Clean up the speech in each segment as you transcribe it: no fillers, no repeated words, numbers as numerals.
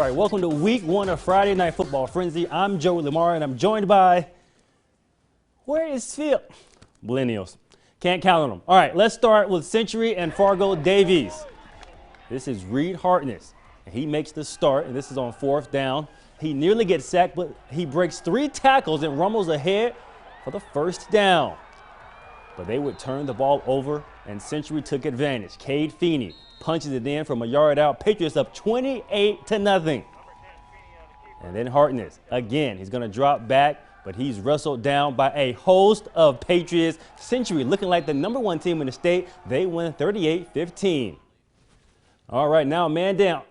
right, welcome to week 1 of Friday Night Football Frenzy. I'm Joey Lamar, and I'm joined by, where is Phil? Millennials. Can't count on them. All right, let's start with Century and Fargo Davies. This is Reed Hartness. He makes the start, and this is on 4th down. He nearly gets sacked, but he breaks 3 tackles and rumbles ahead for the 1st down. But they would turn the ball over, and Century took advantage. Cade Feeney punches it in from a yard out. Patriots up 28-0. And then Hartness, again, he's going to drop back, but he's wrestled down by a host of Patriots. Century looking like the #1 team in the state. They win 38-15. All right, now man down.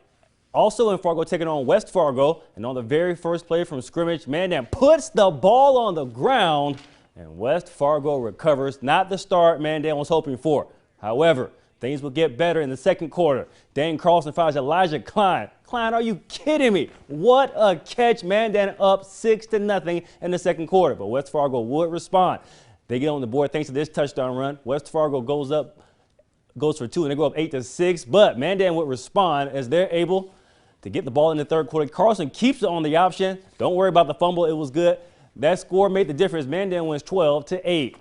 Also in Fargo, taking on West Fargo. And on the very first play from scrimmage, man down puts the ball on the ground, and West Fargo recovers. Not the start Mandan was hoping for. However, things will get better in the 2nd quarter. Dane Carlson finds Elijah Klein. Klein, are you kidding me? What a catch. Mandan up 6-0 in the 2nd quarter. But West Fargo would respond. They get on the board thanks to this touchdown run. West Fargo goes for 2, and they go up 8-6. But Mandan would respond as they're able to get the ball in the 3rd quarter. Carlson keeps it on the option. Don't worry about the fumble. It was good. That score made the difference. Mandan wins 12-8.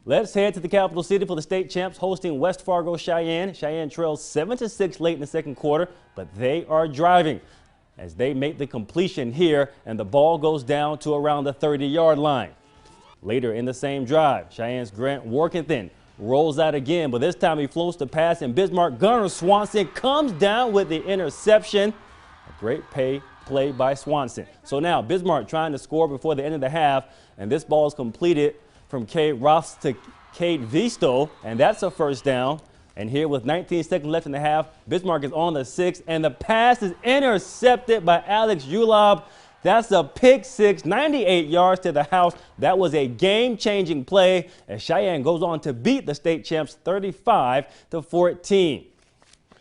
Let's head to the capital city for the state champs hosting West Fargo Cheyenne. Cheyenne trails 7-6 late in the 2nd quarter, but they are driving as they make the completion here, and the ball goes down to around the 30-yard line. Later in the same drive, Cheyenne's Grant Workington rolls out again, but this time he floats the pass, and Bismarck Gunner Swanson comes down with the interception. A great play by Swanson. So now Bismarck trying to score before the end of the half, and this ball is completed from Cade Ross to Cade Visto, and that's a 1st down. And here with 19 seconds left in the half, Bismarck is on the 6, and the pass is intercepted by Alex Ulob. That's a pick 6, 98 yards to the house. That was a game-changing play as Cheyenne goes on to beat the state champs 35-14.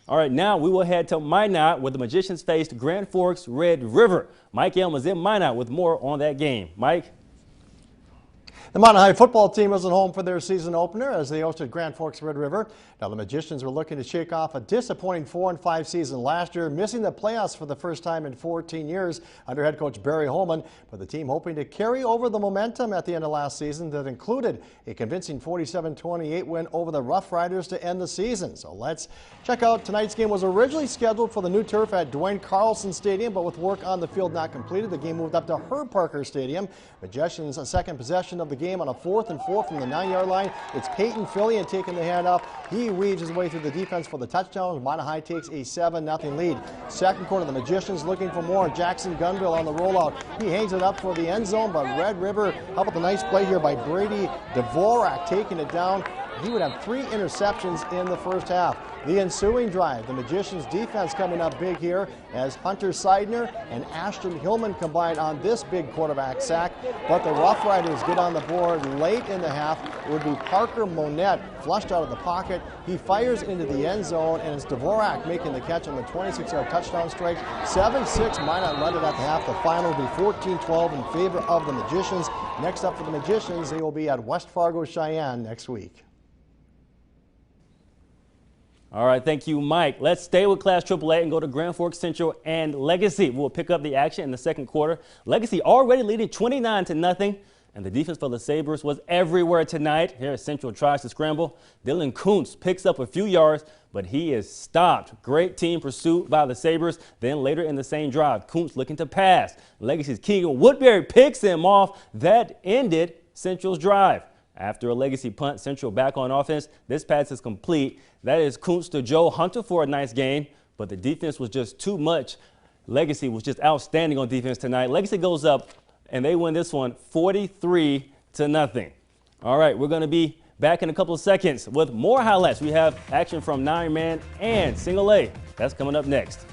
All right, now we will head to Minot where the Magicians faced Grand Forks Red River. Mike Elm is in Minot with more on that game. Mike? The Minot High football team was at home for their season opener as they hosted Grand Forks Red River. Now the Magicians were looking to shake off a disappointing 4-5 season last year, missing the playoffs for the first time in 14 years under head coach Barry Holman. But the team hoping to carry over the momentum at the end of last season that included a convincing 47-28 win over the Rough Riders to end the season. So let's check out tonight's game. Was originally scheduled for the new turf at Dwayne Carlson Stadium, but with work on the field not completed, the game moved up to Herb Parker Stadium. Magicians a second possession of the game on a 4th and 4 from the 9-yard line. It's Peyton Fillion taking the handoff. He weaves his way through the defense for the touchdown. Minot High takes a 7-0 lead. 2nd quarter, the Magicians looking for more. Jackson Gunville on the rollout. He hangs it up for the end zone, but Red River, how about the nice play here by Brady Dvorak taking it down. He would have 3 interceptions in the 1st half. The ensuing drive, the Magicians defense coming up big here as Hunter Seidner and Ashton Hillman combine on this big quarterback sack. But the Rough Riders get on the board late in the half. It would be Parker Monette flushed out of the pocket. He fires into the end zone, and it's Dvorak making the catch on the 26-yard touchdown strike. 7-6 Minot led it at the half. The final will be 14-12 in favor of the Magicians. Next up for the Magicians, they will be at West Fargo Cheyenne next week. All right, thank you, Mike. Let's stay with Class AAA and go to Grand Forks Central and Legacy. We'll pick up the action in the 2nd quarter. Legacy already leading 29-0, and the defense for the Sabres was everywhere tonight. Here, Central tries to scramble. Dylan Kuntz picks up a few yards, but he is stopped. Great team pursuit by the Sabres. Then later in the same drive, Kuntz looking to pass. Legacy's Keegan Woodbury picks him off. That ended Central's drive. After a Legacy punt, Central back on offense. This pass is complete. That is Kuntz to Joe Hunter for a nice gain, but the defense was just too much. Legacy was just outstanding on defense tonight. Legacy goes up, and they win this one 43-0. All right, we're going to be back in a couple of seconds with more highlights. We have action from 9-man and single A. That's coming up next.